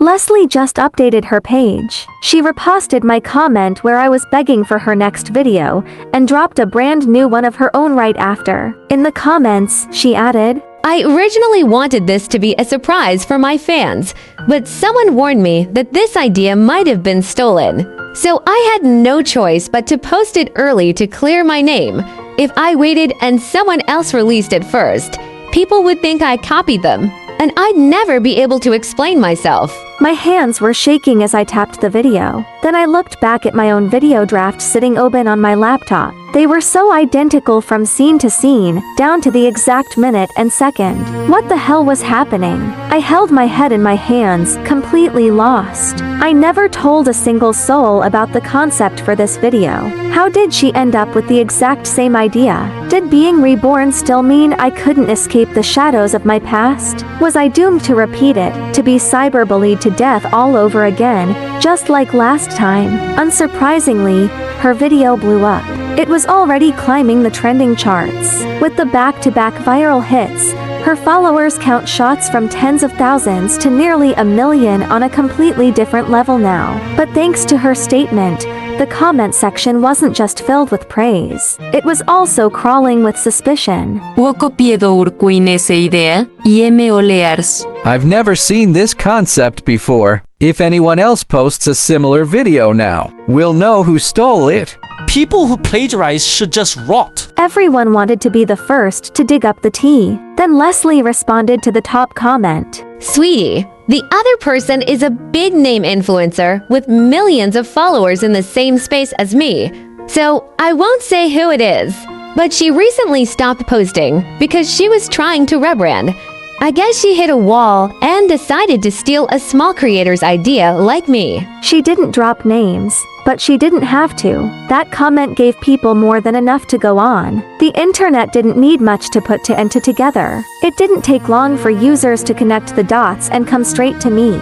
Leslie just updated her page. She reposted my comment where I was begging for her next video, and dropped a brand new one of her own right after. In the comments, she added, I originally wanted this to be a surprise for my fans, but someone warned me that this idea might have been stolen. So I had no choice but to post it early to clear my name. If I waited and someone else released it first, people would think I copied them, and I'd never be able to explain myself. My hands were shaking as I tapped the video. Then I looked back at my own video draft sitting open on my laptop. They were so identical from scene to scene, down to the exact minute and second. What the hell was happening? I held my head in my hands, completely lost. I never told a single soul about the concept for this video. How did she end up with the exact same idea? Did being reborn still mean I couldn't escape the shadows of my past? Was I doomed to repeat it, to be cyberbullied to death all over again, just like last time? Unsurprisingly, her video blew up. It was already climbing the trending charts. With the back-to-back viral hits, her followers count shots from tens of thousands to nearly 1 million on a completely different level now. But thanks to her statement, the comment section wasn't just filled with praise. It was also crawling with suspicion. Huwag kopiedo urkuin esa idea, y me olears. I've never seen this concept before. If anyone else posts a similar video now, we'll know who stole it. People who plagiarize should just rot. Everyone wanted to be the first to dig up the tea. Then Leslie responded to the top comment. Sweetie, the other person is a big name influencer with millions of followers in the same space as me. So I won't say who it is, but she recently stopped posting because she was trying to rebrand. I guess she hit a wall and decided to steal a small creator's idea like me. She didn't drop names, but she didn't have to. That comment gave people more than enough to go on. The internet didn't need much to put two and two together. It didn't take long for users to connect the dots and come straight to me.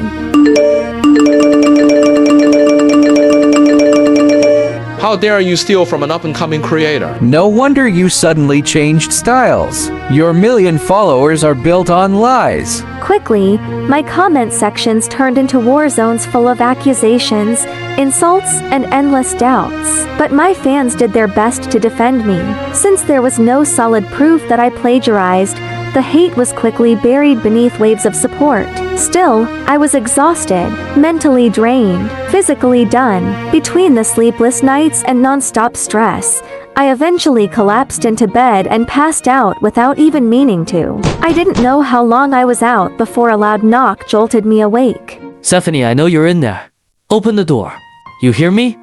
How dare you steal from an up-and-coming creator? No wonder you suddenly changed styles. Your 1 million followers are built on lies. Quickly, my comment sections turned into war zones full of accusations, insults, and endless doubts. But my fans did their best to defend me. Since there was no solid proof that I plagiarized, the hate was quickly buried beneath waves of support. Still, I was exhausted, mentally drained, physically done. Between the sleepless nights and non-stop stress, I eventually collapsed into bed and passed out without even meaning to. I didn't know how long I was out before a loud knock jolted me awake. Stephanie, I know you're in there. Open the door. You hear me?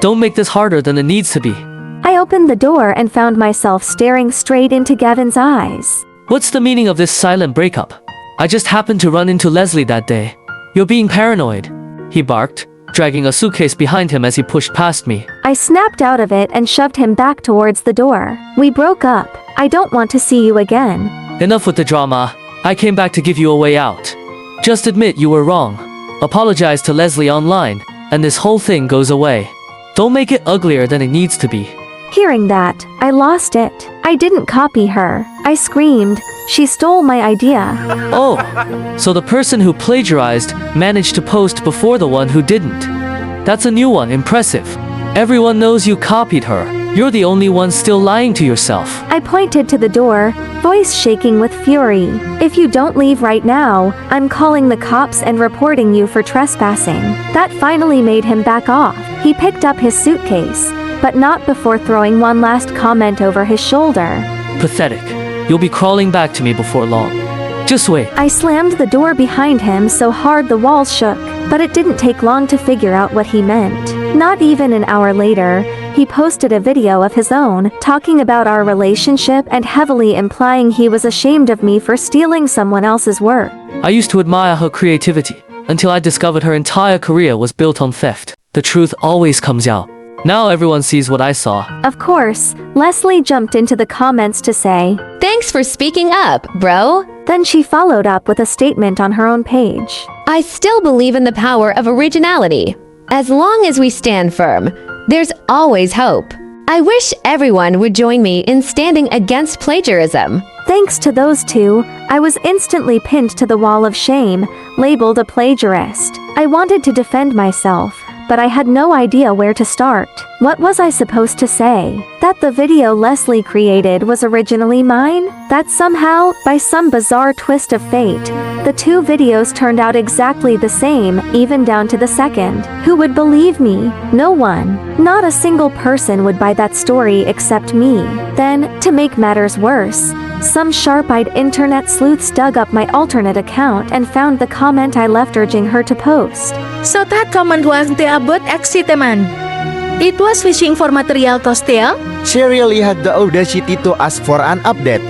Don't make this harder than it needs to be. I opened the door and found myself staring straight into Gavin's eyes. What's the meaning of this silent breakup? I just happened to run into Leslie that day. You're being paranoid, he barked, dragging a suitcase behind him as he pushed past me. I snapped out of it and shoved him back towards the door. We broke up. I don't want to see you again. Enough with the drama. I came back to give you a way out. Just admit you were wrong. Apologize to Leslie online, and this whole thing goes away. Don't make it uglier than it needs to be. Hearing that, I lost it. I didn't copy her. I screamed. She stole my idea. Oh, so the person who plagiarized managed to post before the one who didn't. That's a new one, impressive. Everyone knows you copied her. You're the only one still lying to yourself. I pointed to the door, voice shaking with fury. If you don't leave right now, I'm calling the cops and reporting you for trespassing. That finally made him back off. He picked up his suitcase, but not before throwing one last comment over his shoulder. Pathetic. You'll be crawling back to me before long. Just wait. I slammed the door behind him so hard the walls shook, but it didn't take long to figure out what he meant. Not even an hour later, he posted a video of his own, talking about our relationship and heavily implying he was ashamed of me for stealing someone else's work. I used to admire her creativity, until I discovered her entire career was built on theft. The truth always comes out. Now everyone sees what I saw. Of course, Leslie jumped into the comments to say, Thanks for speaking up, bro. Then she followed up with a statement on her own page. I still believe in the power of originality. As long as we stand firm, there's always hope. I wish everyone would join me in standing against plagiarism. Thanks to those two, I was instantly pinned to the wall of shame, labeled a plagiarist. I wanted to defend myself, but I had no idea where to start. What was I supposed to say? That the video Leslie created was originally mine? That somehow, by some bizarre twist of fate, the two videos turned out exactly the same, even down to the second. Who would believe me? No one. Not a single person would buy that story except me. Then, to make matters worse, some sharp-eyed internet sleuths dug up my alternate account and found the comment I left urging her to post. So that comment was the about excitement. It was fishing for material to steal? She really had the audacity to ask for an update.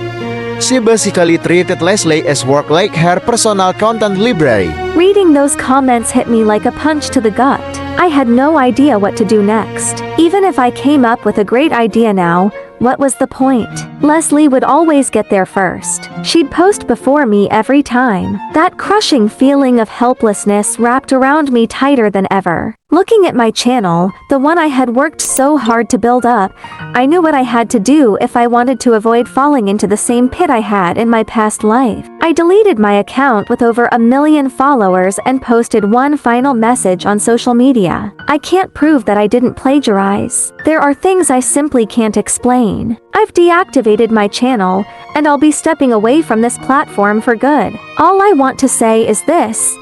She basically treated Leslie as work like her personal content library. Reading those comments hit me like a punch to the gut. I had no idea what to do next. Even if I came up with a great idea now, what was the point? Leslie would always get there first. She'd post before me every time. That crushing feeling of helplessness wrapped around me tighter than ever. Looking at my channel, the one I had worked so hard to build up, I knew what I had to do if I wanted to avoid falling into the same pit I had in my past life. I deleted my account with over 1 million followers and posted one final message on social media. I can't prove that I didn't plagiarize. There are things I simply can't explain. I've deactivated my channel, and I'll be stepping away from this platform for good. All I want to say is this.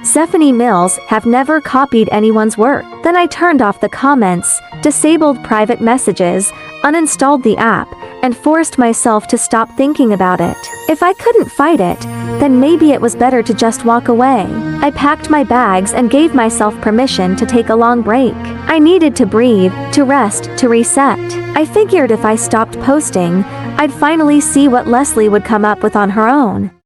Stephanie Mills, have never copied anyone's work. Then I turned off the comments, disabled private messages, uninstalled the app, and forced myself to stop thinking about it. If I couldn't fight it, then maybe it was better to just walk away. I packed my bags and gave myself permission to take a long break. I needed to breathe, to rest, to reset. I figured if I stopped posting, I'd finally see what Leslie would come up with on her own.